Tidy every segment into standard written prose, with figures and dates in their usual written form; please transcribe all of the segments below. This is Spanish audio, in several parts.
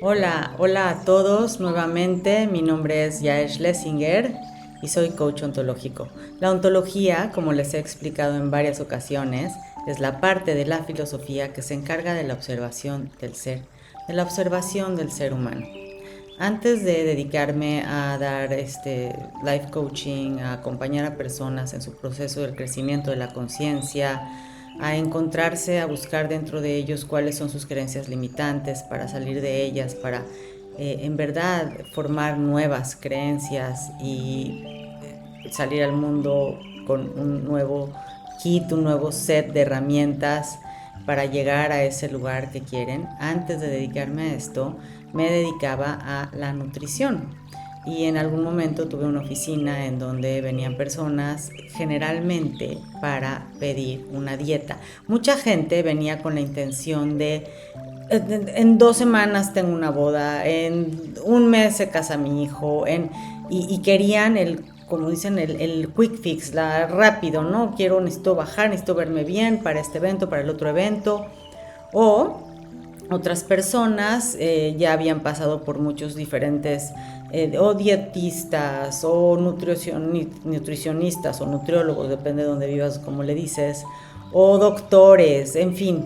Hola a todos nuevamente. Mi nombre es Yael Schlesinger y soy coach ontológico. La ontología, como les he explicado en varias ocasiones, es la parte de la filosofía que se encarga de la observación del ser, de la observación del ser humano. Antes de dedicarme a dar life coaching, a acompañar a personas en su proceso del crecimiento de la conciencia, a encontrarse, a buscar dentro de ellos cuáles son sus creencias limitantes para salir de ellas, para en verdad formar nuevas creencias y salir al mundo con un nuevo kit, un nuevo set de herramientas para llegar a ese lugar que quieren. Antes de dedicarme a esto, me dedicaba a la nutrición. Y en algún momento tuve una oficina en donde venían personas generalmente para pedir una dieta. Mucha gente venía con la intención de en 2 semanas tengo una boda, en un mes se casa mi hijo, y querían como dicen, el quick fix, la rápido, ¿no? Necesito bajar, necesito verme bien para este evento, para el otro evento. O otras personas ya habían pasado por muchos diferentes, o dietistas, o nutricionistas, o nutriólogos, depende de dónde vivas, como le dices, o doctores, en fin,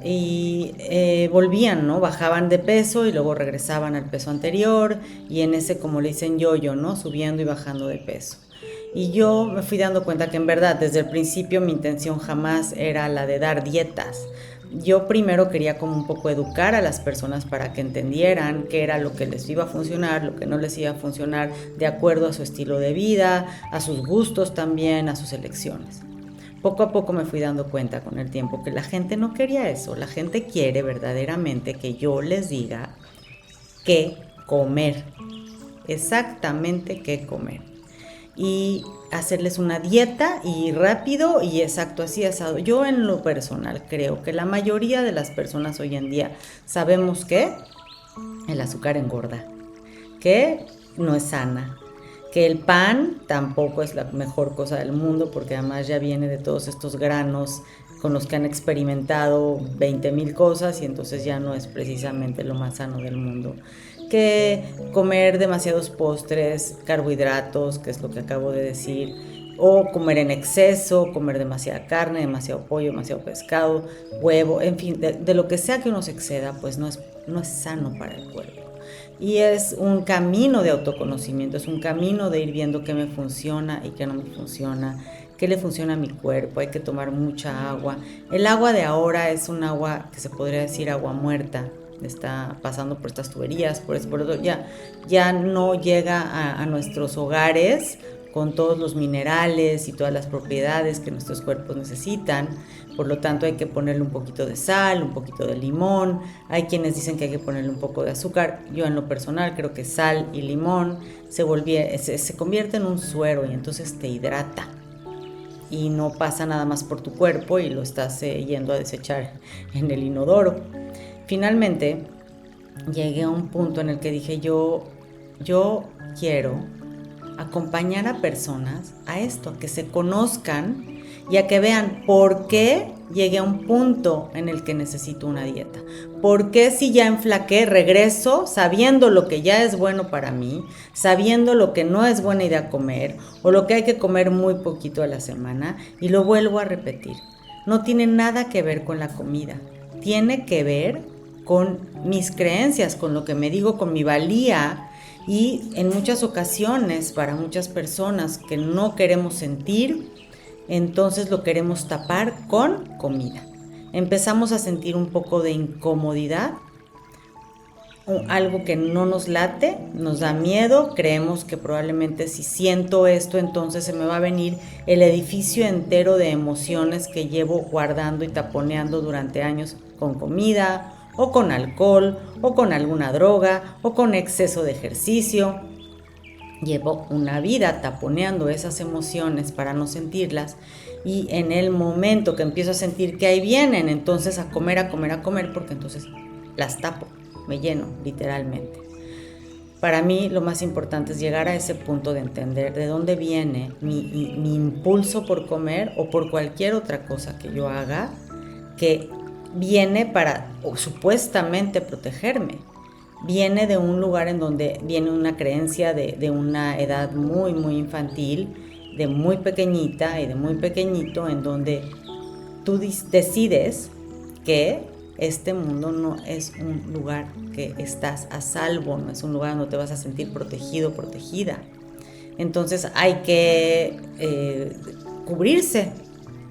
y volvían, ¿no? Bajaban de peso y luego regresaban al peso anterior y en ese, como le dicen, yo-yo, ¿no? Subiendo y bajando de peso. Y yo me fui dando cuenta que en verdad desde el principio mi intención jamás era la de dar dietas. Yo primero quería como un poco educar a las personas para que entendieran qué era lo que les iba a funcionar, lo que no les iba a funcionar, de acuerdo a su estilo de vida, a sus gustos también, a sus elecciones. Poco a poco me fui dando cuenta con el tiempo que la gente no quería eso. La gente quiere verdaderamente que yo les diga qué comer, exactamente qué comer, y hacerles una dieta y rápido y exacto, así asado. Yo en lo personal creo que la mayoría de las personas hoy en día sabemos que el azúcar engorda, que no es sana, que el pan tampoco es la mejor cosa del mundo porque además ya viene de todos estos granos con los que han experimentado 20,000 cosas y entonces ya no es precisamente lo más sano del mundo. Que comer demasiados postres, carbohidratos, que es lo que acabo de decir, o comer en exceso, comer demasiada carne, demasiado pollo, demasiado pescado, huevo, en fin, de lo que sea que uno se exceda, pues no es sano para el cuerpo. Y es un camino de autoconocimiento, es un camino de ir viendo qué me funciona y qué no me funciona, qué le funciona a mi cuerpo. Hay que tomar mucha agua. El agua de ahora es un agua que se podría decir agua muerta. Está pasando por estas tuberías, por eso ya no llega a nuestros hogares con todos los minerales y todas las propiedades que nuestros cuerpos necesitan. Por lo tanto, hay que ponerle un poquito de sal, un poquito de limón. Hay quienes dicen que hay que ponerle un poco de azúcar. Yo en lo personal creo que sal y limón se convierte en un suero y entonces te hidrata. Y no pasa nada más por tu cuerpo y lo estás yendo a desechar en el inodoro. Finalmente, llegué a un punto en el que dije yo quiero acompañar a personas a esto, a que se conozcan y a que vean por qué llegué a un punto en el que necesito una dieta. ¿Por qué si ya enflaqué regreso sabiendo lo que ya es bueno para mí, sabiendo lo que no es buena idea comer o lo que hay que comer muy poquito a la semana y lo vuelvo a repetir? No tiene nada que ver con la comida, tiene que ver con mis creencias, con lo que me digo, con mi valía. Y en muchas ocasiones, para muchas personas que no queremos sentir, entonces lo queremos tapar con comida. Empezamos a sentir un poco de incomodidad, algo que no nos late, nos da miedo, creemos que probablemente si siento esto, entonces se me va a venir el edificio entero de emociones que llevo guardando y taponeando durante años con comida, o con alcohol, o con alguna droga, o con exceso de ejercicio. Llevo una vida taponeando esas emociones para no sentirlas y en el momento que empiezo a sentir que ahí vienen, entonces a comer, a comer, a comer, porque entonces las tapo, me lleno literalmente. Para mí lo más importante es llegar a ese punto de entender de dónde viene mi impulso por comer o por cualquier otra cosa que yo haga que viene para supuestamente protegerme. viene de un lugar en donde viene una creencia de una edad muy, muy infantil, de muy pequeñita y de muy pequeñito, en donde tú decides que este mundo no es un lugar que estás a salvo, no es un lugar donde te vas a sentir protegido, protegida. Entonces hay que cubrirse.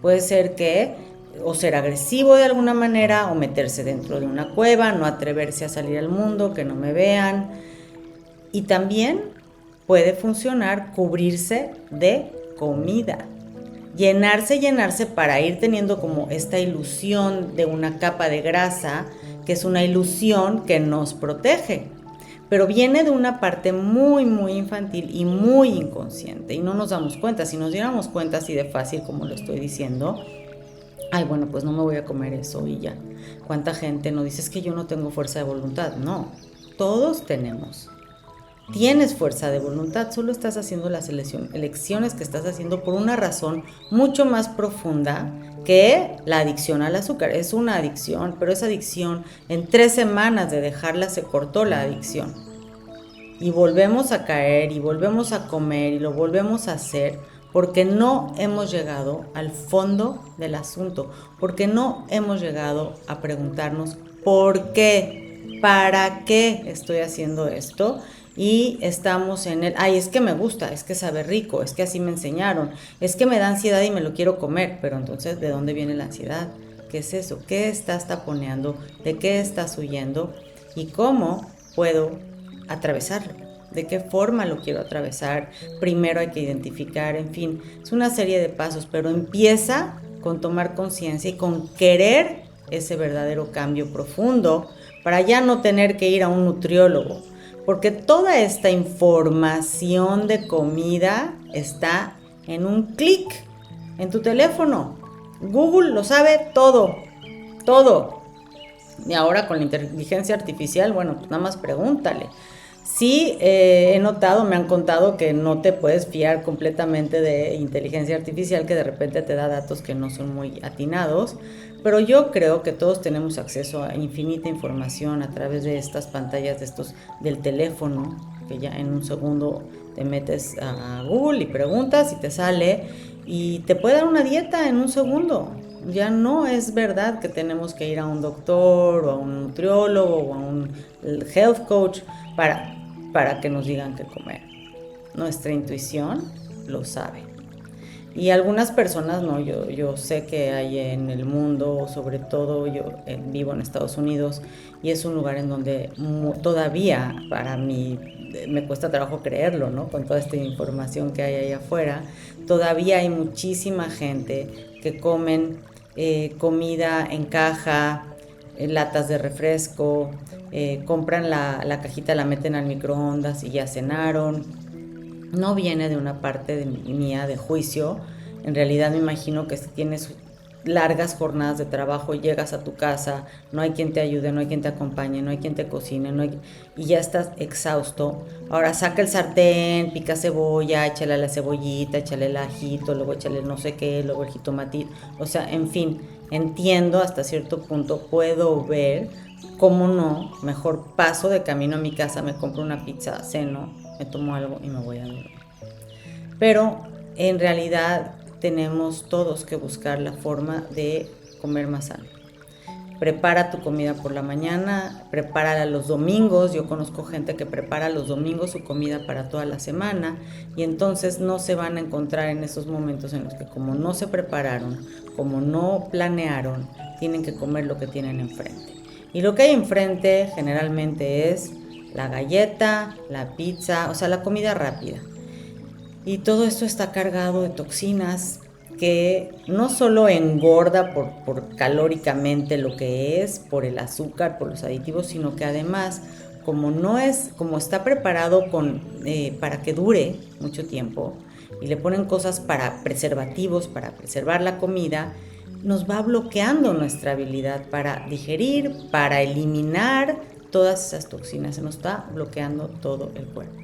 Puede ser que o ser agresivo de alguna manera, o meterse dentro de una cueva, no atreverse a salir al mundo, que no me vean. Y también puede funcionar cubrirse de comida. Llenarse para ir teniendo como esta ilusión de una capa de grasa, que es una ilusión que nos protege. Pero viene de una parte muy, muy infantil y muy inconsciente. Y no nos damos cuenta. Si nos diéramos cuenta así de fácil como lo estoy diciendo, ay, bueno, pues no me voy a comer eso y ya. ¿Cuánta gente no dice es que yo no tengo fuerza de voluntad? No, todos tenemos. Tienes fuerza de voluntad, solo estás haciendo las elecciones que estás haciendo por una razón mucho más profunda que la adicción al azúcar. Es una adicción, pero esa adicción, en 3 semanas de dejarla se cortó la adicción. Y volvemos a caer y volvemos a comer y lo volvemos a hacer porque no hemos llegado al fondo del asunto, porque no hemos llegado a preguntarnos por qué, para qué estoy haciendo esto. Y estamos en el, ay, es que me gusta, es que sabe rico, es que así me enseñaron, es que me da ansiedad y me lo quiero comer. Pero entonces, ¿de dónde viene la ansiedad? ¿Qué es eso? ¿Qué estás taponeando? ¿De qué estás huyendo? ¿Y cómo puedo atravesarlo? ¿De qué forma lo quiero atravesar? Primero hay que identificar, en fin, es una serie de pasos, pero empieza con tomar conciencia y con querer ese verdadero cambio profundo para ya no tener que ir a un nutriólogo. Porque toda esta información de comida está en un clic en tu teléfono. Google lo sabe todo, todo. Y ahora con la inteligencia artificial, bueno, pues nada más pregúntale. Sí, he notado, me han contado que no te puedes fiar completamente de inteligencia artificial, que de repente te da datos que no son muy atinados, pero yo creo que todos tenemos acceso a infinita información a través de estas pantallas del teléfono, que ya en un segundo te metes a Google y preguntas y te sale, y te puede dar una dieta en un segundo. Ya no es verdad que tenemos que ir a un doctor o a un nutriólogo o a un health coach para que nos digan qué comer. Nuestra intuición lo sabe. Y algunas personas no, yo sé que hay en el mundo, sobre todo yo vivo en Estados Unidos y es un lugar en donde todavía para mí me cuesta trabajo creerlo, ¿no? Con toda esta información que hay allá afuera, todavía hay muchísima gente que comen comida en caja, latas de refresco, compran la cajita, la meten al microondas y ya cenaron. No viene de una parte mía de juicio. En realidad me imagino que si tienes largas jornadas de trabajo, llegas a tu casa, no hay quien te ayude, no hay quien te acompañe, no hay quien te cocine, y ya estás exhausto. Ahora saca el sartén, pica cebolla, échale la cebollita, échale el ajito, luego échale no sé qué, luego el jitomatito. O sea, en fin, entiendo hasta cierto punto, puedo ver cómo no, mejor paso de camino a mi casa, me compro una pizza, ceno, me tomo algo y me voy a dormir. Pero en realidad tenemos todos que buscar la forma de comer más sano. Prepara tu comida por la mañana, prepárala los domingos. Yo conozco gente que prepara los domingos su comida para toda la semana y entonces no se van a encontrar en esos momentos en los que como no se prepararon, como no planearon, tienen que comer lo que tienen enfrente. Y lo que hay enfrente generalmente es la galleta, la pizza, o sea, la comida rápida. Y todo esto está cargado de toxinas que no solo engorda por calóricamente lo que es, por el azúcar, por los aditivos, sino que además, como está preparado para que dure mucho tiempo, y le ponen cosas para preservativos, para preservar la comida, nos va bloqueando nuestra habilidad para digerir, para eliminar todas esas toxinas. Se nos está bloqueando todo el cuerpo.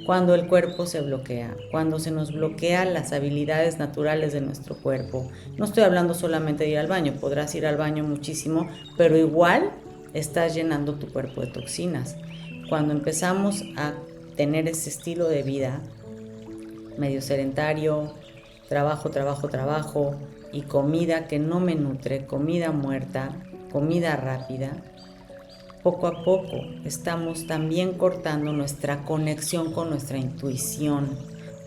Cuando el cuerpo se bloquea, cuando se nos bloquean las habilidades naturales de nuestro cuerpo. No estoy hablando solamente de ir al baño, podrás ir al baño muchísimo, pero igual estás llenando tu cuerpo de toxinas. cuando empezamos a tener ese estilo de vida medio sedentario, trabajo y comida que no me nutre, comida muerta, comida rápida, poco a poco estamos también cortando nuestra conexión con nuestra intuición.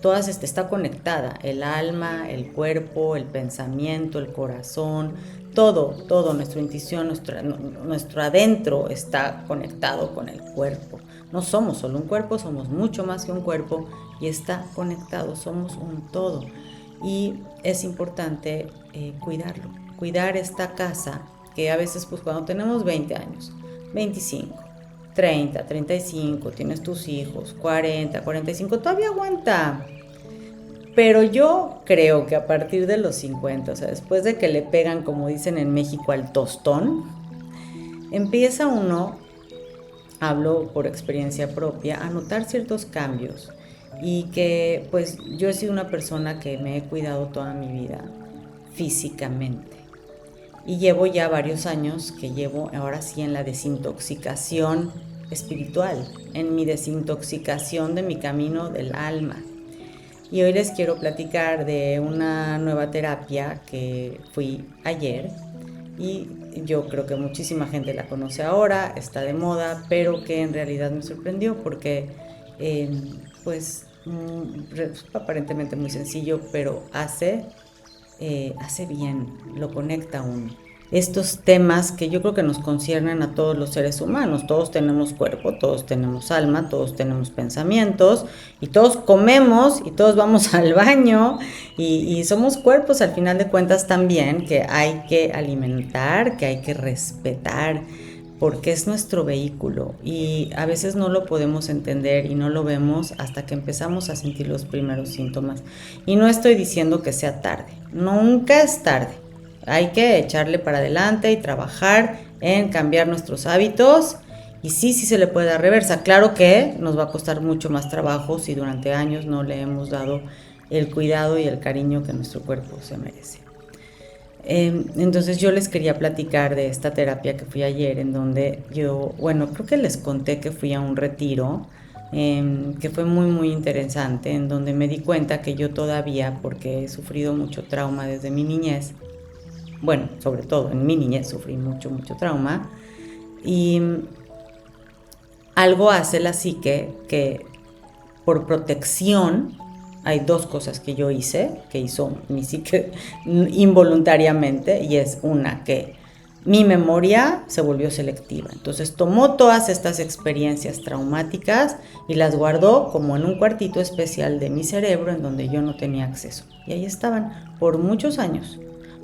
Está conectada, el alma, el cuerpo, el pensamiento, el corazón, todo, nuestra intuición, nuestro adentro está conectado con el cuerpo. No somos solo un cuerpo, somos mucho más que un cuerpo y está conectado, somos un todo. Y es importante cuidarlo, cuidar esta casa que a veces pues cuando tenemos 20 años, 25, 30, 35, tienes tus hijos, 40, 45, todavía aguanta. Pero yo creo que a partir de los 50, o sea, después de que le pegan, como dicen en México, al tostón, empieza uno, hablo por experiencia propia, a notar ciertos cambios. Y que pues yo he sido una persona que me he cuidado toda mi vida físicamente. Y llevo ya varios años que llevo ahora sí en la desintoxicación espiritual, en mi desintoxicación de mi camino del alma. Y hoy les quiero platicar de una nueva terapia que fui ayer y yo creo que muchísima gente la conoce ahora, está de moda, pero que en realidad me sorprendió porque pues aparentemente muy sencillo, pero hace bien, lo conecta a uno. Estos temas que yo creo que nos conciernen a todos los seres humanos. Todos tenemos cuerpo, todos tenemos alma, todos tenemos pensamientos y todos comemos y todos vamos al baño y somos cuerpos al final de cuentas también que hay que alimentar, que hay que respetar porque es nuestro vehículo y a veces no lo podemos entender y no lo vemos hasta que empezamos a sentir los primeros síntomas. Y no estoy diciendo que sea tarde, nunca es tarde. Hay que echarle para adelante y trabajar en cambiar nuestros hábitos y sí se le puede dar reversa. Claro que nos va a costar mucho más trabajo si durante años no le hemos dado el cuidado y el cariño que nuestro cuerpo se merece. Entonces yo les quería platicar de esta terapia que fui ayer en donde creo que les conté que fui a un retiro que fue muy interesante, en donde me di cuenta que yo todavía, porque he sufrido mucho trauma desde mi niñez, bueno, sobre todo en mi niñez sufrí mucho trauma y algo hace la psique que por protección hay dos cosas que yo hice, que hizo mi psique involuntariamente, y es una, que mi memoria se volvió selectiva. Entonces tomó todas estas experiencias traumáticas y las guardó como en un cuartito especial de mi cerebro en donde yo no tenía acceso. Y ahí estaban por muchos años.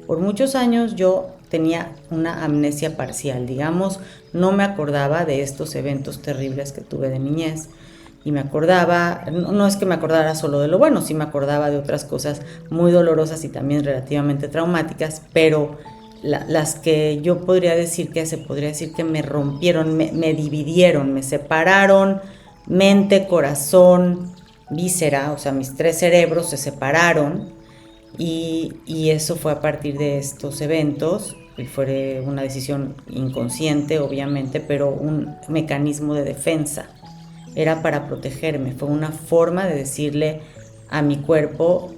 Por muchos años yo tenía una amnesia parcial, digamos, no me acordaba de estos eventos terribles que tuve de niñez. Y me acordaba, no es que me acordara solo de lo bueno, sí me acordaba de otras cosas muy dolorosas y también relativamente traumáticas, pero las que yo podría decir que me rompieron, me dividieron, me separaron, mente, corazón, víscera, o sea, mis tres cerebros se separaron y eso fue a partir de estos eventos. Y fue una decisión inconsciente, obviamente, pero un mecanismo de defensa. Era para protegerme, fue una forma de decirle a mi cuerpo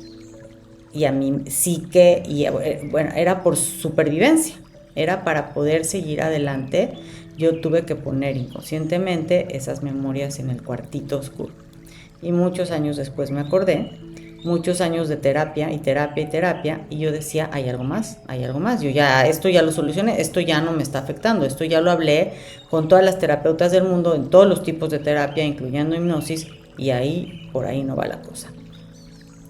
y a mi psique, y bueno, era por supervivencia, era para poder seguir adelante. Yo tuve que poner inconscientemente esas memorias en el cuartito oscuro. Y muchos años después me acordé, muchos años de terapia, y yo decía, hay algo más, esto ya lo solucioné, esto ya no me está afectando, esto ya lo hablé con todas las terapeutas del mundo, en todos los tipos de terapia, incluyendo hipnosis, y por ahí no va la cosa.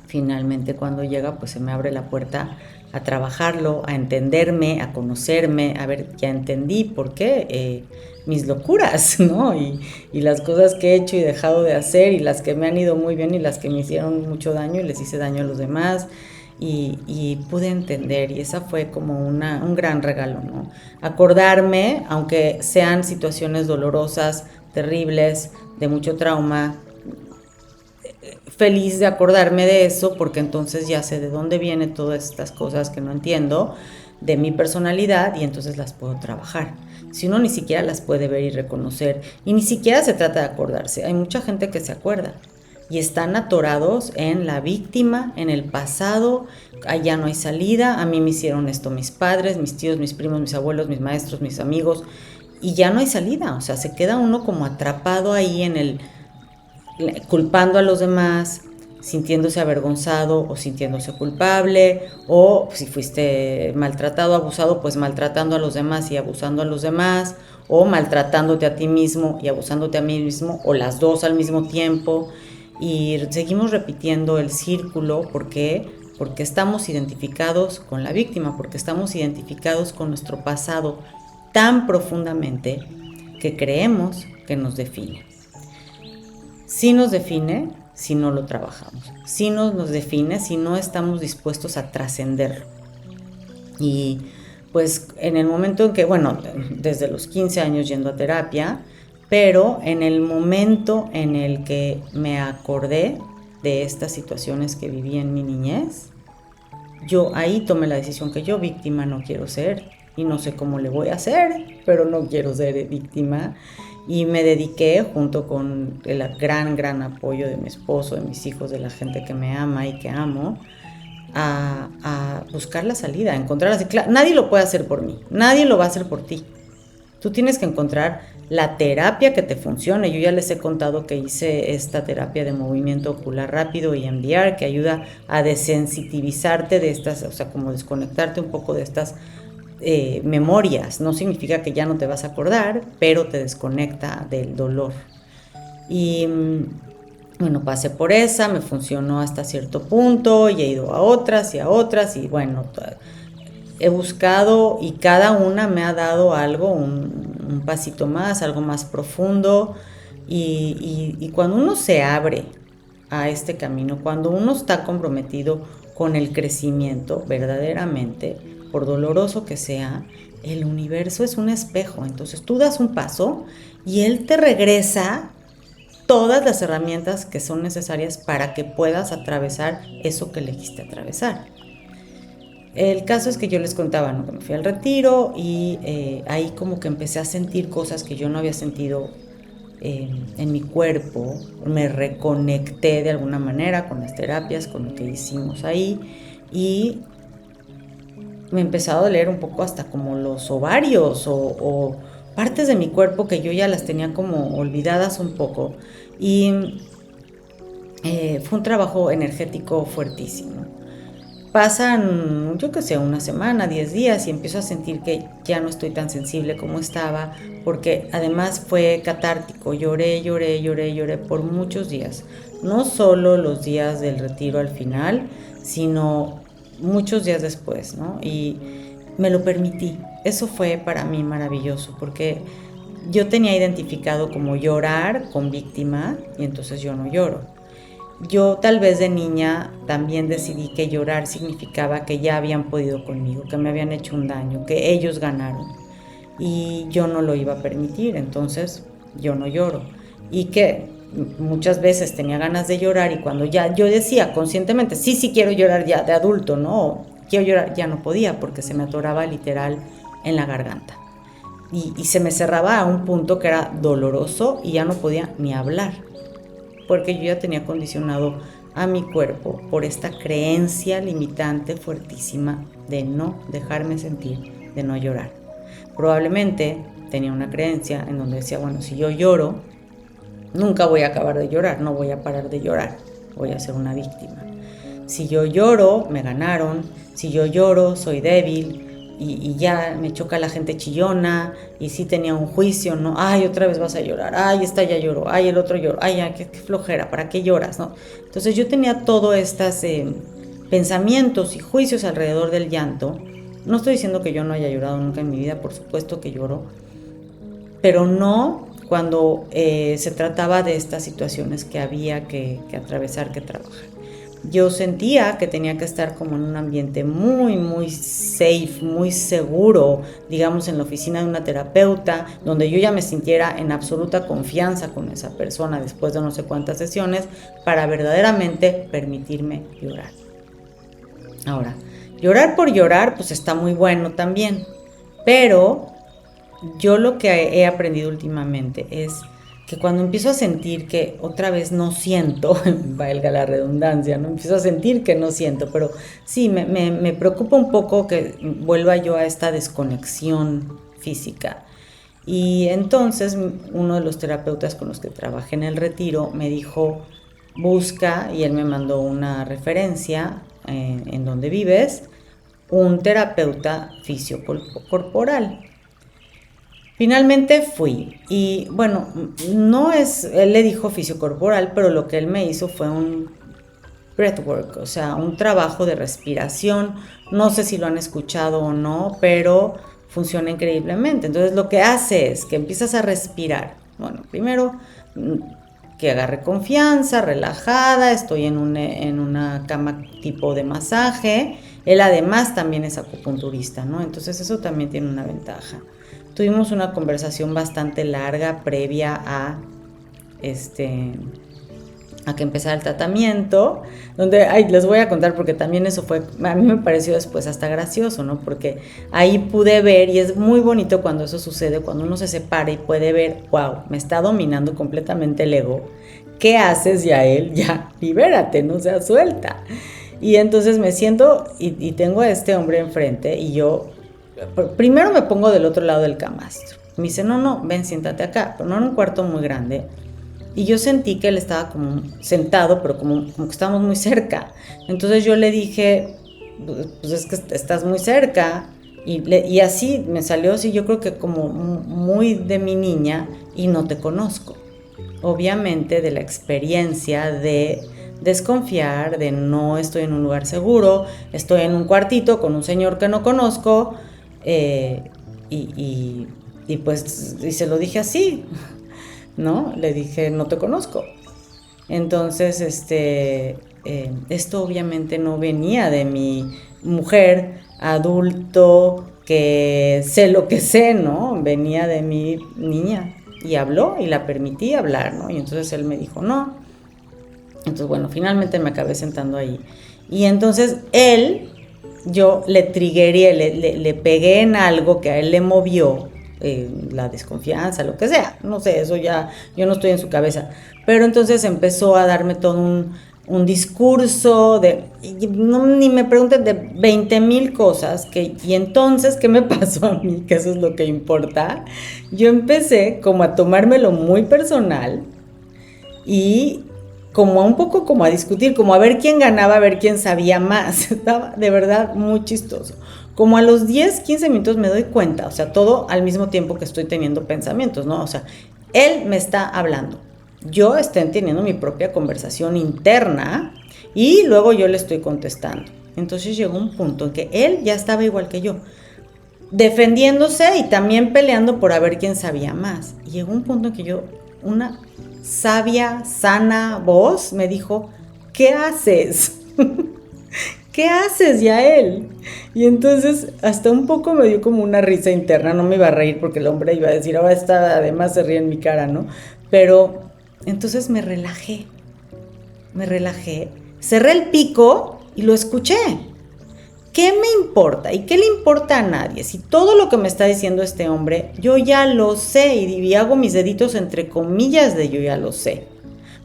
Finalmente cuando llega, pues se me abre la puerta a trabajarlo, a entenderme, a conocerme, a ver, ya entendí por qué mis locuras, ¿no? Y las cosas que he hecho y dejado de hacer, y las que me han ido muy bien y las que me hicieron mucho daño y les hice daño a los demás, y pude entender, y esa fue como un gran regalo, ¿no? Acordarme, aunque sean situaciones dolorosas, terribles, de mucho trauma, feliz de acordarme de eso, porque entonces ya sé de dónde vienen todas estas cosas que no entiendo de mi personalidad y entonces las puedo trabajar. si uno ni siquiera las puede ver y reconocer, y ni siquiera se trata de acordarse. Hay mucha gente que se acuerda y están atorados en la víctima, en el pasado, allá no hay salida, a mí me hicieron esto mis padres, mis tíos, mis primos, mis abuelos, mis maestros, mis amigos, y ya no hay salida. O sea, se queda uno como atrapado ahí en el, culpando a los demás, sintiéndose avergonzado o sintiéndose culpable, o si fuiste maltratado, abusado, pues maltratando a los demás y abusando a los demás, o maltratándote a ti mismo y abusándote a mí mismo, o las dos al mismo tiempo, y seguimos repitiendo el círculo. ¿Por qué? Porque estamos identificados con la víctima, porque estamos identificados con nuestro pasado tan profundamente que creemos que nos define. Sí nos define si no lo trabajamos, sí nos define si no estamos dispuestos a trascenderlo. Y pues en el momento en que, bueno, desde los 15 años yendo a terapia, pero en el momento en el que me acordé de estas situaciones que viví en mi niñez, yo ahí tomé la decisión que yo víctima no quiero ser, y no sé cómo le voy a hacer, pero no quiero ser víctima. Y me dediqué, junto con el gran apoyo de mi esposo, de mis hijos, de la gente que me ama y que amo, a buscar la salida, a encontrar la salida. Nadie lo puede hacer por mí, nadie lo va a hacer por ti. Tú tienes que encontrar la terapia que te funcione. Yo ya les he contado que hice esta terapia de movimiento ocular rápido y EMDR, que ayuda a desensitivizarte de estas, o sea, como desconectarte un poco de estas memorias. No significa que ya no te vas a acordar, pero te desconecta del dolor. Y bueno, pasé por esa, me funcionó hasta cierto punto y he ido a otras y bueno, he buscado y cada una me ha dado algo, un pasito más, algo más profundo. Y cuando uno se abre a este camino, cuando uno está comprometido con el crecimiento verdaderamente, por doloroso que sea, el universo es un espejo. Entonces tú das un paso y él te regresa todas las herramientas que son necesarias para que puedas atravesar eso que elegiste atravesar. El caso es que yo les contaba, ¿no?, que me fui al retiro y ahí como que empecé a sentir cosas que yo no había sentido en mi cuerpo. Me reconecté de alguna manera con las terapias, con lo que hicimos ahí, y me empezó a doler un poco hasta como los ovarios o partes de mi cuerpo que yo ya las tenía como olvidadas un poco. Y fue un trabajo energético fuertísimo. Pasan, yo qué sé, una semana, 10 días y empiezo a sentir que ya no estoy tan sensible como estaba, porque además fue catártico. Lloré por muchos días. No solo los días del retiro al final, sino muchos días después, ¿no? Y me lo permití. Eso fue para mí maravilloso, porque yo tenía identificado como llorar con víctima y entonces yo no lloro. Yo tal vez de niña también decidí que llorar significaba que ya habían podido conmigo, que me habían hecho un daño, que ellos ganaron y yo no lo iba a permitir. Entonces yo no lloro, y que muchas veces tenía ganas de llorar, y cuando ya yo decía conscientemente, sí quiero llorar ya de adulto, no, quiero llorar, ya no podía porque se me atoraba literal en la garganta y se me cerraba a un punto que era doloroso y ya no podía ni hablar, porque yo ya tenía condicionado a mi cuerpo por esta creencia limitante fuertísima de no dejarme sentir, de no llorar. Probablemente tenía una creencia en donde decía, bueno, si yo lloro, nunca voy a acabar de llorar, no voy a parar de llorar, voy a ser una víctima. Si yo lloro, me ganaron. Si yo lloro, soy débil y ya me choca la gente chillona, y sí tenía un juicio, ¿no? Ay, otra vez vas a llorar, ay, esta ya lloró, ay, el otro lloró, ay, ya, qué flojera, ¿para qué lloras, no? Entonces yo tenía todos estos pensamientos y juicios alrededor del llanto. No estoy diciendo que yo no haya llorado nunca en mi vida, por supuesto que lloro, pero no cuando se trataba de estas situaciones que había que atravesar, que trabajar. Yo sentía que tenía que estar como en un ambiente muy safe, muy seguro, digamos en la oficina de una terapeuta, donde yo ya me sintiera en absoluta confianza con esa persona después de no sé cuántas sesiones, para verdaderamente permitirme llorar. Ahora, llorar por llorar pues está muy bueno también, pero yo lo que he aprendido últimamente es que cuando empiezo a sentir que otra vez no siento, valga la redundancia, ¿no? Empiezo a sentir que no siento, pero sí, me preocupa un poco que vuelva yo a esta desconexión física. Y entonces uno de los terapeutas con los que trabajé en el retiro me dijo, busca, y él me mandó una referencia en donde vives, un terapeuta fisiocorporal. Finalmente fui y bueno, no es, él le dijo fisiocorporal, pero lo que él me hizo fue un breathwork, o sea, un trabajo de respiración. No sé si lo han escuchado o no, pero funciona increíblemente. Entonces lo que hace es que empiezas a respirar. Bueno, primero que agarre confianza, relajada, estoy en una cama tipo de masaje. Él además también es acupunturista, ¿no? Entonces eso también tiene una ventaja. Tuvimos una conversación bastante larga previa a que empezara el tratamiento, donde, les voy a contar porque también eso fue, a mí me pareció después hasta gracioso, ¿no? Porque ahí pude ver, y es muy bonito cuando eso sucede, cuando uno se separa y puede ver, wow, me está dominando completamente el ego. ¿Qué haces, Yael? Ya, libérate, no seas suelta. Y entonces me siento y tengo a este hombre enfrente y yo primero me pongo del otro lado del camastro. Me dice, no, ven, siéntate acá, pero no en un cuarto muy grande. Y yo sentí que él estaba como sentado, pero como que estábamos muy cerca. Entonces yo le dije, pues es que estás muy cerca. Y así me salió, así yo creo que como muy de mi niña, y no te conozco. Obviamente de la experiencia de desconfiar, de no estoy en un lugar seguro, estoy en un cuartito con un señor que no conozco, eh, y pues y se lo dije así, ¿no? Le dije, no te conozco. Entonces, esto obviamente no venía de mi mujer adulto que sé lo que sé, ¿no? Venía de mi niña y habló y la permití hablar, ¿no? Y entonces él me dijo, no. Entonces, bueno, finalmente me acabé sentando ahí. Y entonces yo le triggeré, le pegué en algo que a él le movió, la desconfianza, lo que sea, no sé, eso ya, yo no estoy en su cabeza. Pero entonces empezó a darme todo un discurso no, ni me pregunten, de 20,000 cosas, y entonces, ¿qué me pasó a mí? Que eso es lo que importa. Yo empecé como a tomármelo muy personal y como un poco como a discutir, como a ver quién ganaba, a ver quién sabía más. Estaba de verdad muy chistoso. Como a los 10, 15 minutos me doy cuenta, o sea, todo al mismo tiempo que estoy teniendo pensamientos, ¿no? O sea, él me está hablando, yo estoy teniendo mi propia conversación interna y luego yo le estoy contestando. Entonces llegó un punto en que él ya estaba igual que yo, defendiéndose y también peleando por a ver quién sabía más. Y llegó un punto en que una sabia, sana voz me dijo, ¿qué haces? ¿Qué haces, Yael? Y entonces hasta un poco me dio como una risa interna, no me iba a reír porque el hombre iba a decir, ahora está, además se ríe en mi cara, ¿no? Pero entonces me relajé, cerré el pico y lo escuché. ¿Qué me importa? ¿Y qué le importa a nadie? Si todo lo que me está diciendo este hombre, yo ya lo sé, y hago mis deditos entre comillas de yo ya lo sé.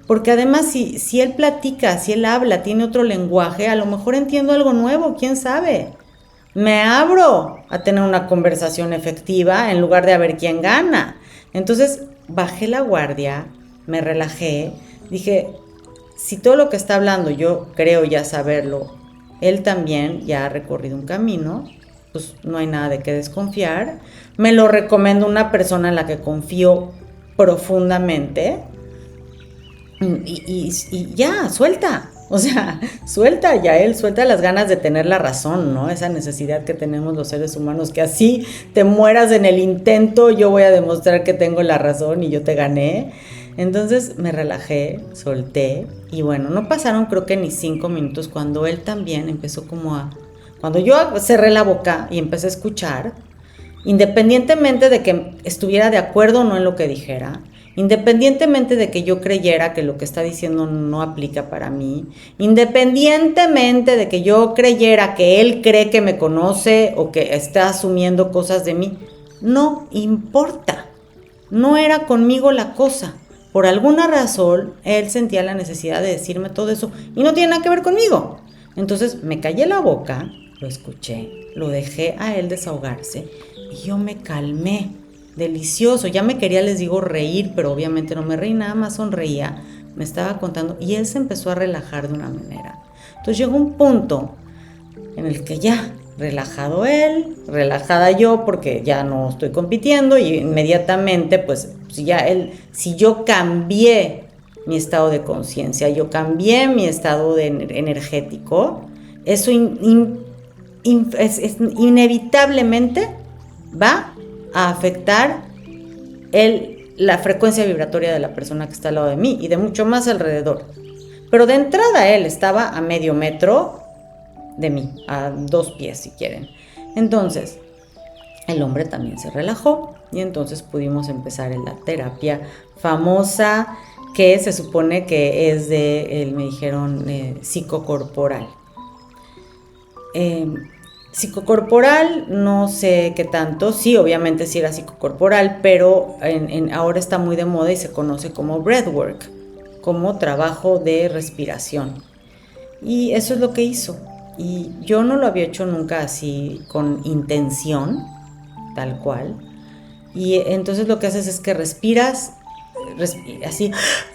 Porque además si él platica, si él habla, tiene otro lenguaje, a lo mejor entiendo algo nuevo, quién sabe. Me abro a tener una conversación efectiva en lugar de a ver quién gana. Entonces bajé la guardia, me relajé, dije, si todo lo que está hablando yo creo ya saberlo, él también ya ha recorrido un camino, pues no hay nada de qué desconfiar. Me lo recomiendo una persona en la que confío profundamente. Y ya, suelta. O sea, suelta ya él, suelta las ganas de tener la razón, ¿no? Esa necesidad que tenemos los seres humanos, que así te mueras en el intento, yo voy a demostrar que tengo la razón y yo te gané. Entonces me relajé, solté, y bueno, no pasaron creo que ni 5 minutos cuando él también empezó cuando yo cerré la boca y empecé a escuchar, independientemente de que estuviera de acuerdo o no en lo que dijera, independientemente de que yo creyera que lo que está diciendo no aplica para mí, independientemente de que yo creyera que él cree que me conoce o que está asumiendo cosas de mí, no importa. No era conmigo la cosa. Por alguna razón, él sentía la necesidad de decirme todo eso y no tiene nada que ver conmigo. Entonces me callé la boca, lo escuché, lo dejé a él desahogarse y yo me calmé. Delicioso, ya me quería, les digo, reír, pero obviamente no me reí, nada más sonreía. Me estaba contando y él se empezó a relajar de una manera. Entonces llegó un punto en el que ya, relajado él, relajada yo, porque ya no estoy compitiendo, y inmediatamente, pues, si yo cambié mi estado de conciencia, yo cambié mi estado energético, eso inevitablemente va a afectar la frecuencia vibratoria de la persona que está al lado de mí y de mucho más alrededor. Pero de entrada él estaba a medio metro de mí, a 2 pies si quieren. Entonces, el hombre también se relajó y entonces pudimos empezar en la terapia famosa que se supone que es me dijeron, psicocorporal. Psicocorporal, no sé qué tanto, sí, obviamente sí era psicocorporal, pero ahora está muy de moda y se conoce como breathwork, como trabajo de respiración. Y eso es lo que hizo. Y yo no lo había hecho nunca así con intención, tal cual. Y entonces lo que haces es que respiras así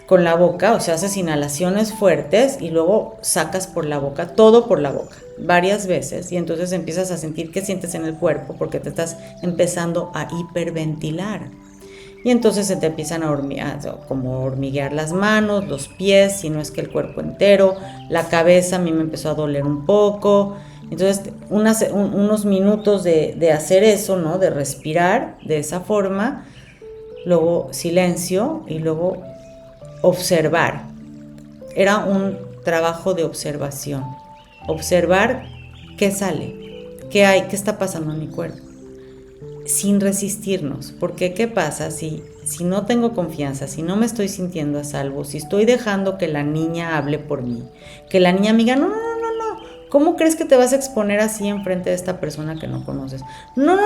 con la boca, o sea, haces inhalaciones fuertes y luego sacas por la boca, todo por la boca, varias veces. Y entonces empiezas a sentir qué sientes en el cuerpo porque te estás empezando a hiperventilar. Y entonces se te empiezan a como hormiguear las manos, los pies, si no es que el cuerpo entero, la cabeza a mí me empezó a doler un poco. Entonces unos minutos de hacer eso, ¿no? De respirar de esa forma, luego silencio y luego observar. Era un trabajo de observación. Observar qué sale, qué hay, qué está pasando en mi cuerpo, sin resistirnos, porque ¿qué pasa si no tengo confianza, si no me estoy sintiendo a salvo, si estoy dejando que la niña hable por mí, que la niña me diga, no, ¿cómo crees que te vas a exponer así enfrente de esta persona que no conoces? No,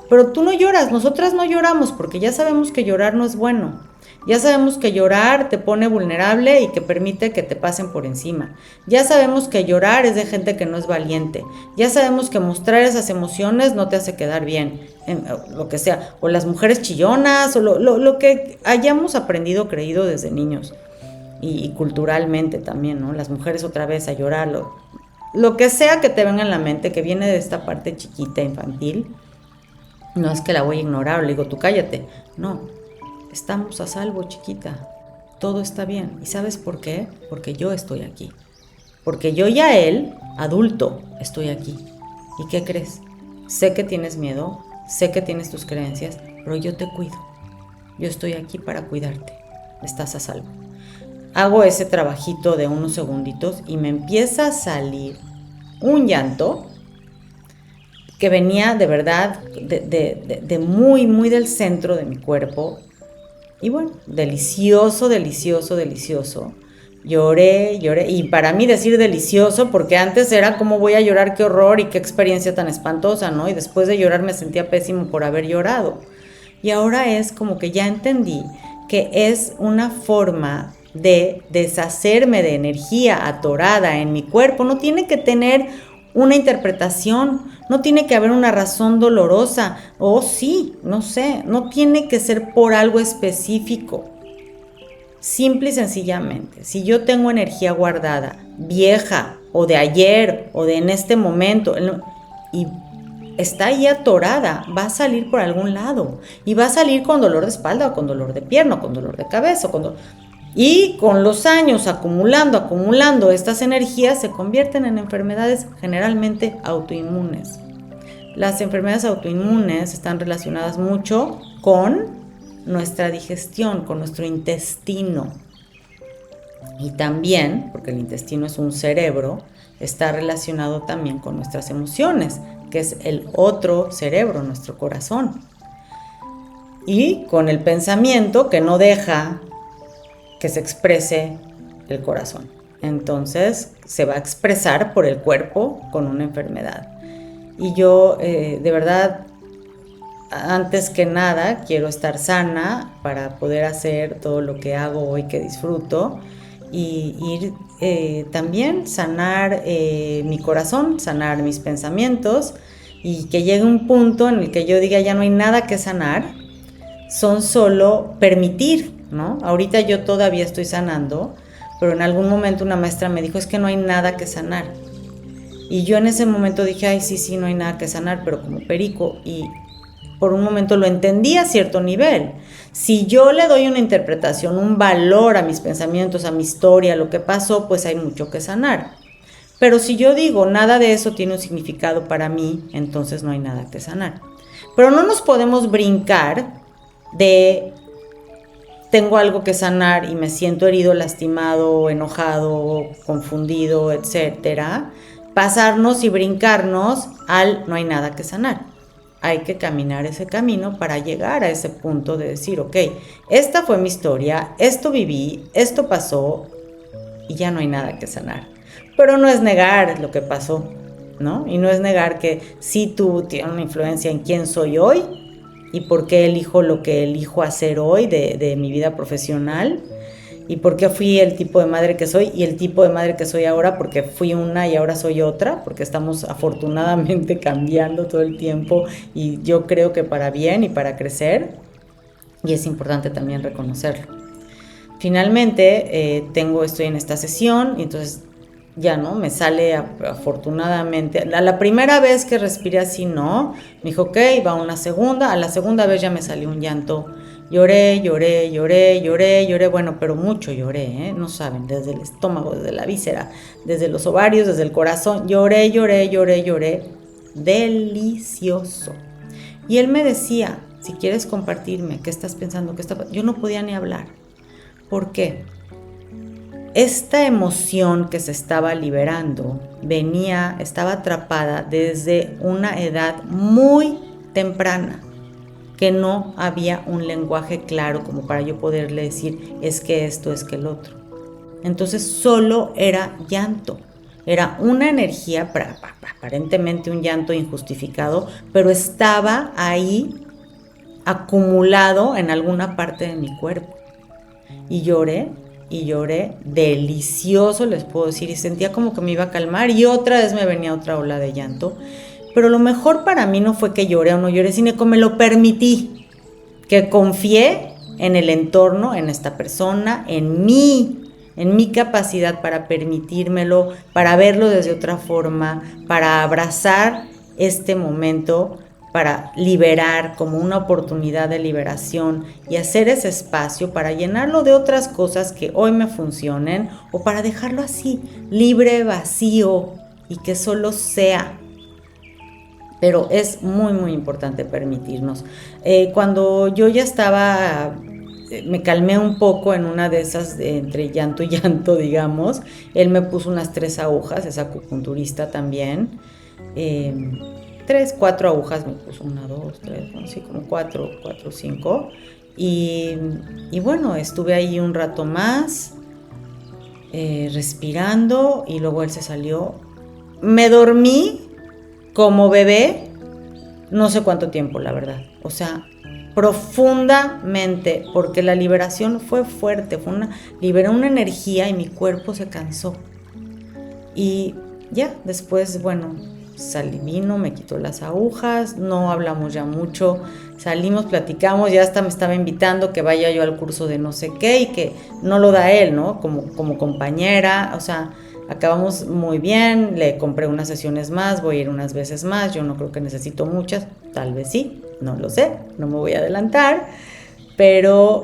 pero tú no lloras, nosotras no lloramos, porque ya sabemos que llorar no es bueno. Ya sabemos que llorar te pone vulnerable y que permite que te pasen por encima. Ya sabemos que llorar es de gente que no es valiente. Ya sabemos que mostrar esas emociones no te hace quedar bien, lo que sea. O las mujeres chillonas, o lo que hayamos aprendido, creído desde niños. Y culturalmente también, ¿no? Las mujeres otra vez a llorar, lo que sea que te venga en la mente, que viene de esta parte chiquita, infantil, no es que la voy a ignorar o le digo, tú cállate. No, estamos a salvo, chiquita. Todo está bien. ¿Y sabes por qué? Porque yo estoy aquí. Porque yo y a él, adulto, estoy aquí. ¿Y qué crees? Sé que tienes miedo, sé que tienes tus creencias, pero yo te cuido. Yo estoy aquí para cuidarte. Estás a salvo. Hago ese trabajito de unos segunditos y me empieza a salir un llanto que venía de verdad de muy, muy del centro de mi cuerpo. Y bueno, delicioso. Lloré. Y para mí decir delicioso, porque antes era cómo voy a llorar, qué horror y qué experiencia tan espantosa, ¿no? Y después de llorar me sentía pésimo por haber llorado. Y ahora es como que ya entendí que es una forma de deshacerme de energía atorada en mi cuerpo. No tiene que tener una interpretación, no tiene que haber una razón dolorosa, o sí, no sé, no tiene que ser por algo específico. Simple y sencillamente, si yo tengo energía guardada, vieja, o de ayer, o de en este momento, y está ahí atorada, va a salir por algún lado, y va a salir con dolor de espalda, o con dolor de pierna, o con dolor de cabeza, y con los años acumulando estas energías se convierten en enfermedades generalmente autoinmunes. Las enfermedades autoinmunes están relacionadas mucho con nuestra digestión, con nuestro intestino. Y también, porque el intestino es un cerebro, está relacionado también con nuestras emociones, que es el otro cerebro, nuestro corazón. Y con el pensamiento que no deja que se exprese el corazón. Entonces se va a expresar por el cuerpo con una enfermedad. Y yo de verdad antes que nada quiero estar sana para poder hacer todo lo que hago hoy que disfruto y ir también sanar mi corazón, sanar mis pensamientos y que llegue un punto en el que yo diga ya no hay nada que sanar, son solo permitir, ¿no? Ahorita yo todavía estoy sanando, pero en algún momento una maestra me dijo es que no hay nada que sanar. Y yo en ese momento dije, ay, sí, no hay nada que sanar, pero como perico, y por un momento lo entendí a cierto nivel. Si yo le doy una interpretación, un valor a mis pensamientos, a mi historia, a lo que pasó, pues hay mucho que sanar. Pero si yo digo, nada de eso tiene un significado para mí, entonces no hay nada que sanar. Pero no nos podemos brincar de tengo algo que sanar y me siento herido, lastimado, enojado, confundido, etcétera, pasarnos y brincarnos al no hay nada que sanar. Hay que caminar ese camino para llegar a ese punto de decir, ok, esta fue mi historia, esto viví, esto pasó y ya no hay nada que sanar. Pero no es negar lo que pasó, ¿no? Y no es negar que sí tú tienes una influencia en quién soy hoy y por qué elijo lo que elijo hacer hoy de mi vida profesional y por qué fui el tipo de madre que soy y el tipo de madre que soy ahora porque fui una y ahora soy otra, porque estamos afortunadamente cambiando todo el tiempo y yo creo que para bien y para crecer y es importante también reconocerlo. Finalmente estoy en esta sesión y entonces ya no, me sale afortunadamente. La primera vez que respiré así no, me dijo ok, va una segunda, a la segunda vez ya me salió un llanto, lloré, bueno, pero mucho lloré, no saben, desde el estómago, desde la víscera, desde los ovarios, desde el corazón, lloré, delicioso. Y él me decía, si quieres compartirme, ¿qué estás pensando? Yo no podía ni hablar. ¿Por qué? Esta emoción que se estaba liberando estaba atrapada desde una edad muy temprana, que no había un lenguaje claro como para yo poderle decir es que esto, es que el otro. Entonces solo era llanto, era una energía, aparentemente un llanto injustificado, pero estaba ahí acumulado en alguna parte de mi cuerpo. Y lloré, delicioso les puedo decir, y sentía como que me iba a calmar y otra vez me venía otra ola de llanto. Pero lo mejor para mí no fue que lloré o no lloré, sino que me lo permití, que confié en el entorno, en esta persona, en mi capacidad para permitírmelo, para verlo desde otra forma, para abrazar este momento, para liberar como una oportunidad de liberación y hacer ese espacio para llenarlo de otras cosas que hoy me funcionen o para dejarlo así, libre, vacío y que solo sea. Pero es muy, muy importante permitirnos. Cuando yo ya estaba, me calmé un poco en una de esas, entre llanto y llanto, digamos, él me puso unas 3 agujas, es acupunturista también, 3, 4 agujas me puso, 1, 2, 3, bueno, sí, como 4, 5, y bueno, estuve ahí un rato más, respirando, y luego él se salió, me dormí como bebé, no sé cuánto tiempo, la verdad, o sea, profundamente, porque la liberación fue fuerte, liberé una energía y mi cuerpo se cansó, y ya, después, bueno, vino, me quitó las agujas, no hablamos ya mucho, salimos, platicamos, ya hasta me estaba invitando que vaya yo al curso de no sé qué y que no lo da él, ¿no? Como compañera, o sea, acabamos muy bien, le compré unas sesiones más, voy a ir unas veces más, yo no creo que necesito muchas, tal vez sí, no lo sé, no me voy a adelantar, pero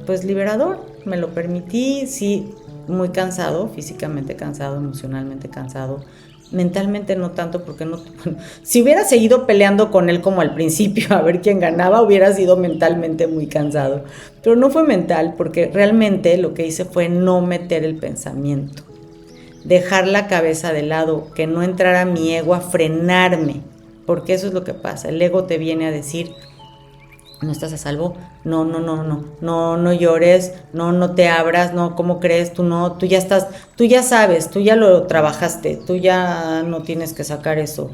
pues liberador, me lo permití, sí, muy cansado, físicamente cansado, emocionalmente cansado, mentalmente no tanto porque no, bueno, si hubiera seguido peleando con él como al principio a ver quién ganaba, hubiera sido mentalmente muy cansado, pero no fue mental porque realmente lo que hice fue no meter el pensamiento, dejar la cabeza de lado, que no entrara mi ego a frenarme, porque eso es lo que pasa, el ego te viene a decir no estás a salvo, no llores, no te abras, no, ¿cómo crees? Tú ya sabes, tú ya lo trabajaste, tú ya no tienes que sacar eso,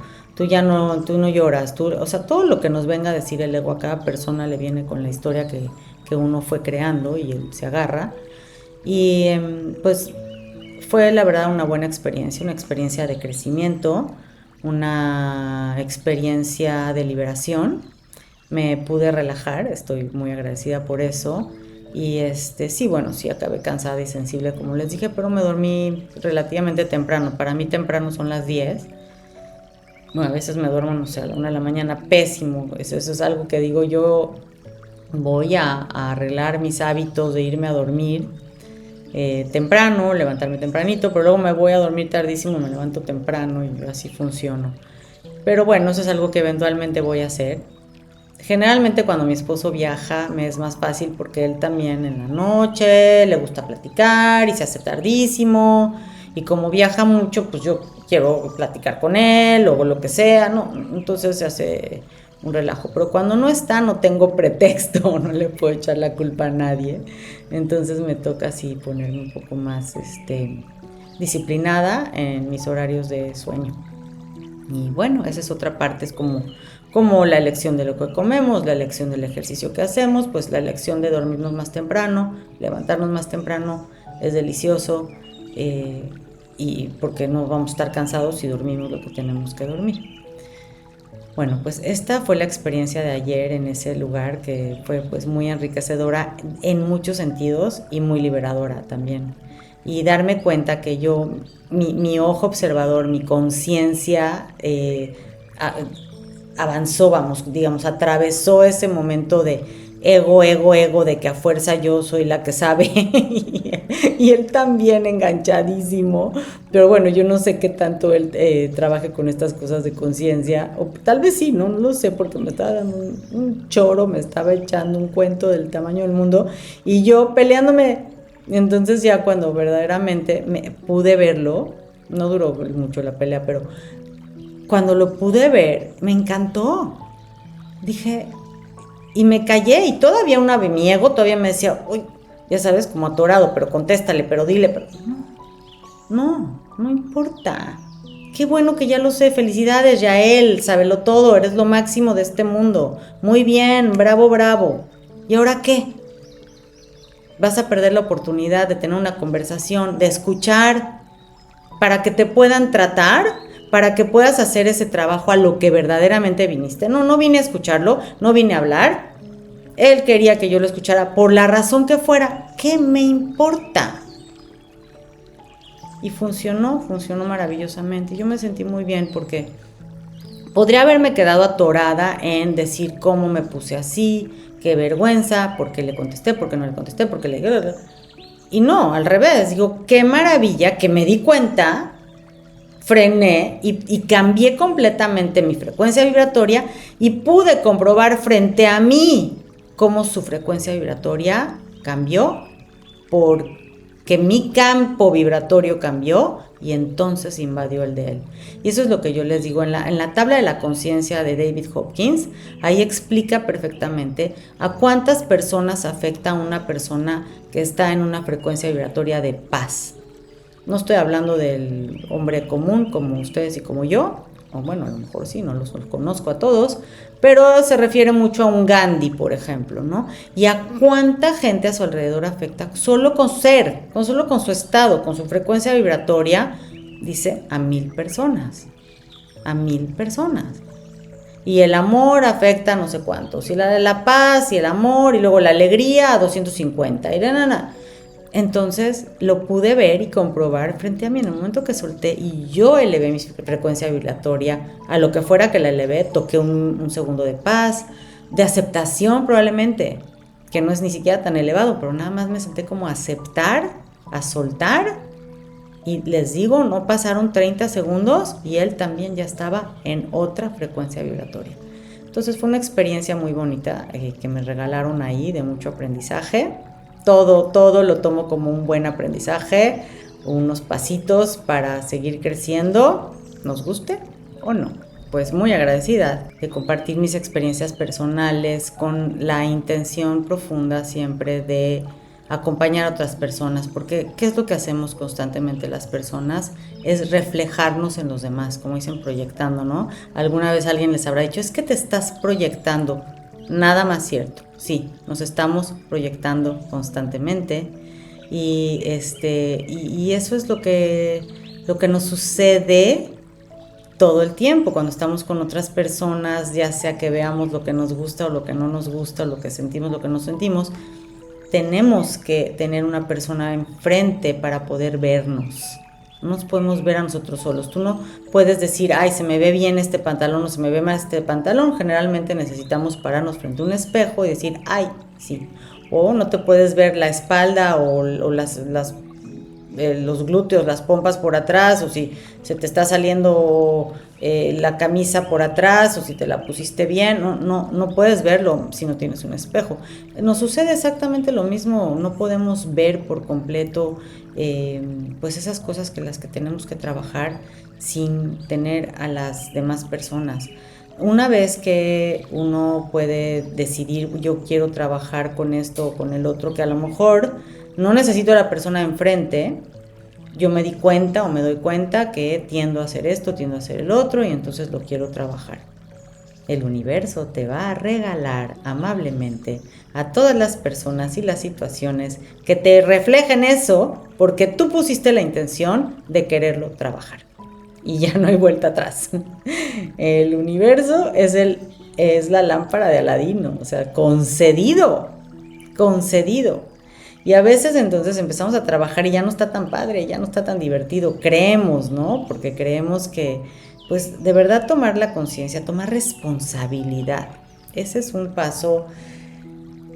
tú no lloras, o sea, todo lo que nos venga a decir el ego a cada persona le viene con la historia que uno fue creando y él se agarra. Y pues fue la verdad una experiencia de crecimiento, una experiencia de liberación. Me pude relajar, estoy muy agradecida por eso. Y sí, bueno, sí acabé cansada y sensible como les dije, pero me dormí relativamente temprano. Para mí temprano son las 10. Bueno, a veces me duermo, no sé, a la 1 de la mañana, pésimo. Eso es algo que digo, yo voy a arreglar mis hábitos de irme a dormir temprano, levantarme tempranito, pero luego me voy a dormir tardísimo, me levanto temprano y así funciono. Pero bueno, eso es algo que eventualmente voy a hacer. Generalmente cuando mi esposo viaja me es más fácil porque él también en la noche le gusta platicar y se hace tardísimo, y como viaja mucho pues yo quiero platicar con él o lo que sea, ¿no? Entonces se hace un relajo, pero cuando no está no tengo pretexto, no le puedo echar la culpa a nadie, entonces me toca así ponerme un poco más disciplinada en mis horarios de sueño. Y bueno, esa es otra parte, es como la elección de lo que comemos, la elección del ejercicio que hacemos, pues la elección de dormirnos más temprano, levantarnos más temprano, es delicioso, y porque no vamos a estar cansados si dormimos lo que tenemos que dormir. Bueno, pues esta fue la experiencia de ayer en ese lugar, que fue pues muy enriquecedora en muchos sentidos y muy liberadora también. Y darme cuenta que mi ojo observador, mi conciencia avanzó, vamos, digamos, atravesó ese momento de ego, de que a fuerza yo soy la que sabe y él también enganchadísimo, pero bueno, yo no sé qué tanto él trabaje con estas cosas de conciencia, o tal vez sí, no lo sé, porque me estaba dando un choro, me estaba echando un cuento del tamaño del mundo y yo peleándome. Entonces ya cuando verdaderamente me pude verlo, no duró mucho la pelea, pero cuando lo pude ver, me encantó. Dije, y me callé, y todavía mi ego todavía me decía, uy, ya sabes, como atorado, pero contéstale, pero dile, pero no importa. Qué bueno que ya lo sé, felicidades, Yael, sábelo todo, eres lo máximo de este mundo. Muy bien, bravo, bravo. ¿Y ahora qué? Vas a perder la oportunidad de tener una conversación, de escuchar, para que te puedan tratar, para que puedas hacer ese trabajo a lo que verdaderamente viniste. No vine a escucharlo, no vine a hablar. Él quería que yo lo escuchara por la razón que fuera. ¿Qué me importa? Y funcionó maravillosamente. Yo me sentí muy bien porque podría haberme quedado atorada en decir cómo me puse así, qué vergüenza, por qué le contesté, por qué no le contesté, por qué le... Y no, al revés, digo, qué maravilla que me di cuenta, frené y cambié completamente mi frecuencia vibratoria y pude comprobar frente a mí cómo su frecuencia vibratoria cambió, porque mi campo vibratorio cambió y entonces invadió el de él. Y eso es lo que yo les digo en la tabla de la conciencia de David Hopkins. Ahí explica perfectamente a cuántas personas afecta una persona que está en una frecuencia vibratoria de paz. No estoy hablando del hombre común como ustedes y como yo, o bueno, a lo mejor sí, no los conozco a todos, pero se refiere mucho a un Gandhi, por ejemplo, ¿no? Y a cuánta gente a su alrededor afecta solo con solo con su estado, con su frecuencia vibratoria, dice a 1000 personas, a 1000 personas. Y el amor afecta a no sé cuántos, y la paz y el amor, y luego la alegría a 250, y Entonces lo pude ver y comprobar frente a mí en el momento que solté y yo elevé mi frecuencia vibratoria a lo que fuera que la elevé. Toqué un segundo de paz, de aceptación probablemente, que no es ni siquiera tan elevado, pero nada más me senté como a aceptar, a soltar, y les digo, no pasaron 30 segundos y él también ya estaba en otra frecuencia vibratoria. Entonces fue una experiencia muy bonita que me regalaron ahí, de mucho aprendizaje. Todo lo tomo como un buen aprendizaje, unos pasitos para seguir creciendo, nos guste o no. Pues muy agradecida de compartir mis experiencias personales con la intención profunda siempre de acompañar a otras personas, porque ¿qué es lo que hacemos constantemente las personas? Es reflejarnos en los demás, como dicen, proyectando, ¿no? Alguna vez alguien les habrá dicho, es que te estás proyectando. Nada más cierto, sí, nos estamos proyectando constantemente y eso es lo que nos sucede todo el tiempo cuando estamos con otras personas, ya sea que veamos lo que nos gusta o lo que no nos gusta, o lo que sentimos, lo que no sentimos. Tenemos que tener una persona enfrente para poder vernos. No nos podemos ver a nosotros solos. Tú no puedes decir, ay, se me ve bien este pantalón o se me ve mal este pantalón. Generalmente necesitamos pararnos frente a un espejo y decir, ay, sí. O no te puedes ver la espalda o los glúteos, las pompas por atrás, o si se te está saliendo la camisa por atrás, o si te la pusiste bien. No puedes verlo si no tienes un espejo. Nos sucede exactamente lo mismo, no podemos ver por completo pues esas cosas que las que tenemos que trabajar sin tener a las demás personas. Una vez que uno puede decidir, yo quiero trabajar con esto o con el otro, que a lo mejor no necesito a la persona enfrente, yo me di cuenta o me doy cuenta que tiendo a hacer esto, tiendo a hacer el otro, y entonces lo quiero trabajar. El universo te va a regalar amablemente a todas las personas y las situaciones que te reflejen eso, porque tú pusiste la intención de quererlo trabajar. Y ya no hay vuelta atrás. El universo es la lámpara de Aladino, o sea, concedido, concedido. Y a veces entonces empezamos a trabajar y ya no está tan padre, ya no está tan divertido. Creemos, ¿no? Porque creemos que, pues, de verdad tomar la conciencia, tomar responsabilidad. Ese es un paso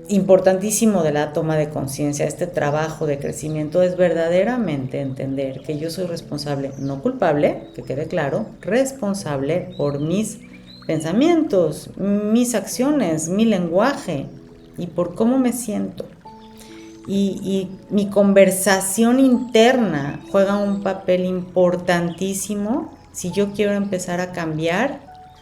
importantísimo de la toma de conciencia. Este trabajo de crecimiento es verdaderamente entender que yo soy responsable, no culpable, que quede claro, responsable por mis pensamientos, mis acciones, mi lenguaje y por cómo me siento. Y mi conversación interna juega un papel importantísimo si yo quiero empezar a cambiar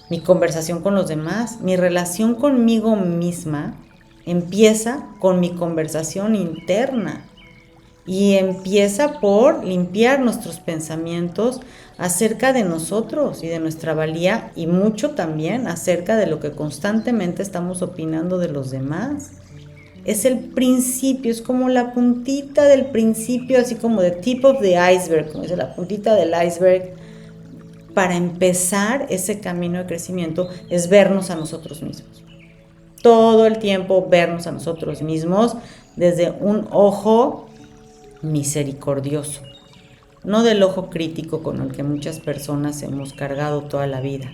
mi conversación con los demás. Mi relación conmigo misma empieza con mi conversación interna y empieza por limpiar nuestros pensamientos acerca de nosotros y de nuestra valía, y mucho también acerca de lo que constantemente estamos opinando de los demás. Es el principio, es como la puntita del principio, así como the tip of the iceberg, como dice, la puntita del iceberg. Para empezar ese camino de crecimiento es vernos a nosotros mismos. Todo el tiempo vernos a nosotros mismos desde un ojo misericordioso, no del ojo crítico con el que muchas personas hemos cargado toda la vida,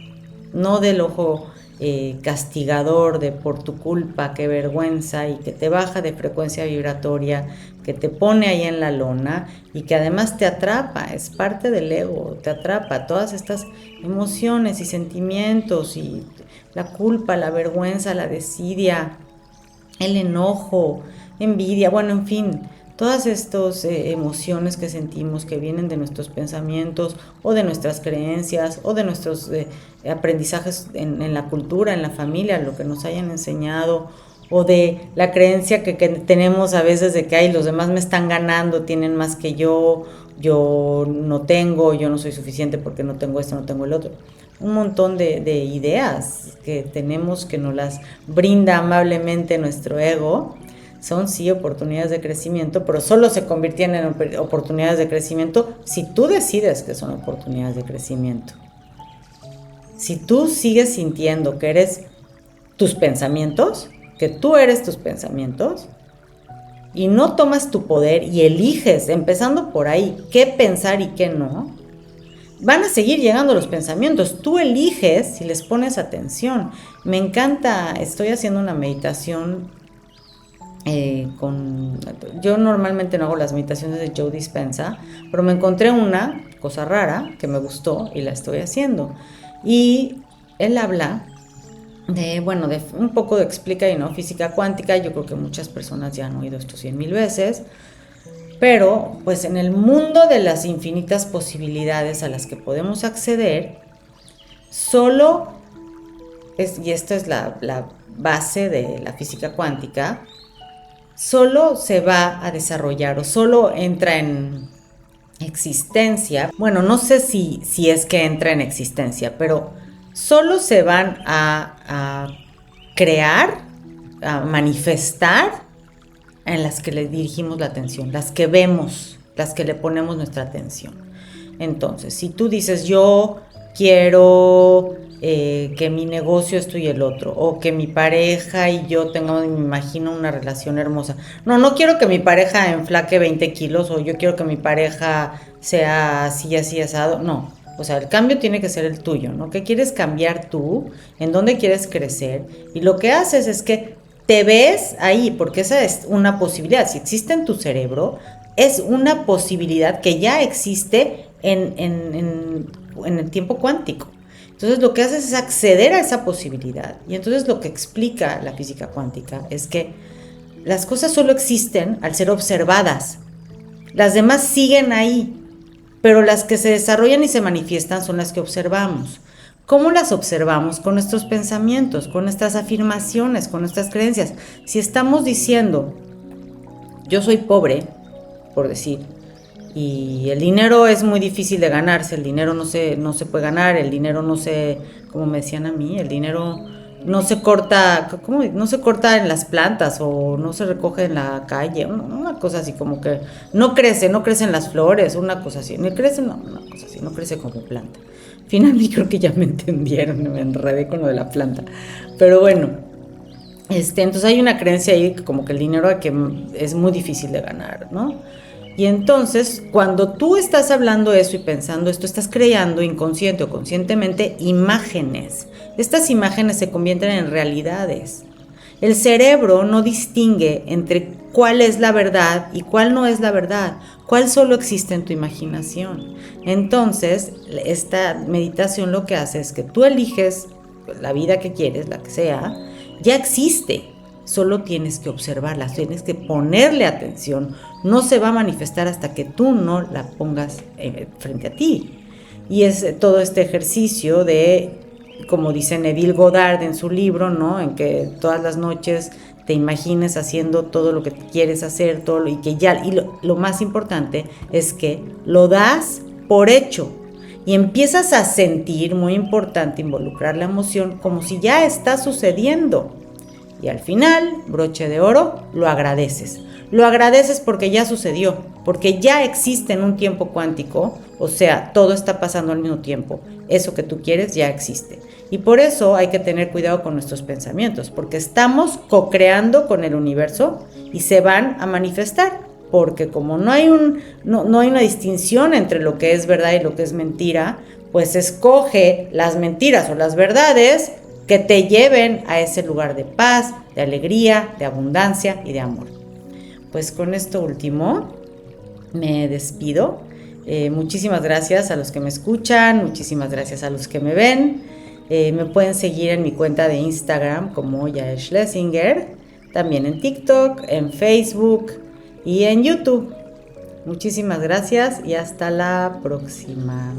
no del ojo castigador de por tu culpa, qué vergüenza, y que te baja de frecuencia vibratoria, que te pone ahí en la lona y que además te atrapa, es parte del ego, te atrapa todas estas emociones y sentimientos, y la culpa, la vergüenza, la desidia, el enojo, envidia, bueno, en fin, todas estas emociones que sentimos que vienen de nuestros pensamientos o de nuestras creencias o de nuestros aprendizajes en la cultura, en la familia, lo que nos hayan enseñado, o de la creencia que tenemos a veces de que ay, los demás me están ganando, tienen más que yo no tengo, yo no soy suficiente porque no tengo esto, no tengo el otro. Un montón de ideas que tenemos que nos las brinda amablemente nuestro ego. Son sí oportunidades de crecimiento, pero solo se convirtieron en oportunidades de crecimiento si tú decides que son oportunidades de crecimiento. Si tú sigues sintiendo que eres tus pensamientos, que tú eres tus pensamientos, y no tomas tu poder y eliges, empezando por ahí, qué pensar y qué no, van a seguir llegando los pensamientos. Tú eliges si les pones atención. Me encanta, estoy haciendo una meditación yo normalmente no hago las meditaciones de Joe Dispenza, pero me encontré una cosa rara que me gustó y la estoy haciendo. Y él habla de un poco de explica y no física cuántica. Yo creo que muchas personas ya han oído esto 100,000 veces, pero pues en el mundo de las infinitas posibilidades a las que podemos acceder, solo y esto es la base de la física cuántica, solo se va a desarrollar o solo entra en existencia. Bueno, no sé si es que entra en existencia, pero solo se van a crear, a manifestar en las que le dirigimos la atención, las que vemos, las que le ponemos nuestra atención. Entonces, si tú dices, yo quiero que mi negocio esto y el otro, o que mi pareja y yo tengamos, me imagino, una relación hermosa. No quiero que mi pareja enflaque 20 kilos, o yo quiero que mi pareja sea así, así, asado. No, o sea, el cambio tiene que ser el tuyo, ¿no? ¿Qué quieres cambiar tú? ¿En dónde quieres crecer? Y lo que haces es que te ves ahí, porque esa es una posibilidad. Si existe en tu cerebro, es una posibilidad que ya existe en el tiempo cuántico. Entonces lo que haces es acceder a esa posibilidad. Y entonces lo que explica la física cuántica es que las cosas solo existen al ser observadas. Las demás siguen ahí, pero las que se desarrollan y se manifiestan son las que observamos. ¿Cómo las observamos? Con nuestros pensamientos, con nuestras afirmaciones, con nuestras creencias. Si estamos diciendo, yo soy pobre, por decir, y el dinero es muy difícil de ganarse, el dinero no se puede ganar, el dinero no se, como me decían a mí, el dinero no se corta, ¿cómo? No se corta en las plantas o no se recoge en la calle, una cosa así como que no crecen las flores, una cosa así, no crece, una cosa así, no crece como planta. Finalmente creo que ya me entendieron, me enredé con lo de la planta, pero bueno, entonces hay una creencia ahí como que el dinero que es muy difícil de ganar, ¿no? Y entonces, cuando tú estás hablando eso y pensando esto, estás creando inconsciente o conscientemente imágenes. Estas imágenes se convierten en realidades. El cerebro no distingue entre cuál es la verdad y cuál no es la verdad, cuál solo existe en tu imaginación. Entonces, esta meditación lo que hace es que tú eliges la vida que quieres, la que sea, ya existe. Solo tienes que observarla, tienes que ponerle atención. No se va a manifestar hasta que tú no la pongas frente a ti. Y es todo este ejercicio de, como dice Neville Goddard en su libro, ¿no? En que todas las noches te imagines haciendo todo lo que quieres hacer, todo y que ya, y lo más importante es que lo das por hecho y empiezas a sentir, muy importante, involucrar la emoción como si ya está sucediendo. Y al final, broche de oro, lo agradeces. Lo agradeces porque ya sucedió, porque ya existe en un tiempo cuántico, o sea, todo está pasando al mismo tiempo. Eso que tú quieres ya existe. Y por eso hay que tener cuidado con nuestros pensamientos, porque estamos co-creando con el universo y se van a manifestar. Porque como no hay una distinción entre lo que es verdad y lo que es mentira, pues escoge las mentiras o las verdades que te lleven a ese lugar de paz, de alegría, de abundancia y de amor. Pues con esto último me despido. Muchísimas gracias a los que me escuchan, muchísimas gracias a los que me ven. Me pueden seguir en mi cuenta de Instagram como Yael Schlesinger, también en TikTok, en Facebook y en YouTube. Muchísimas gracias y hasta la próxima.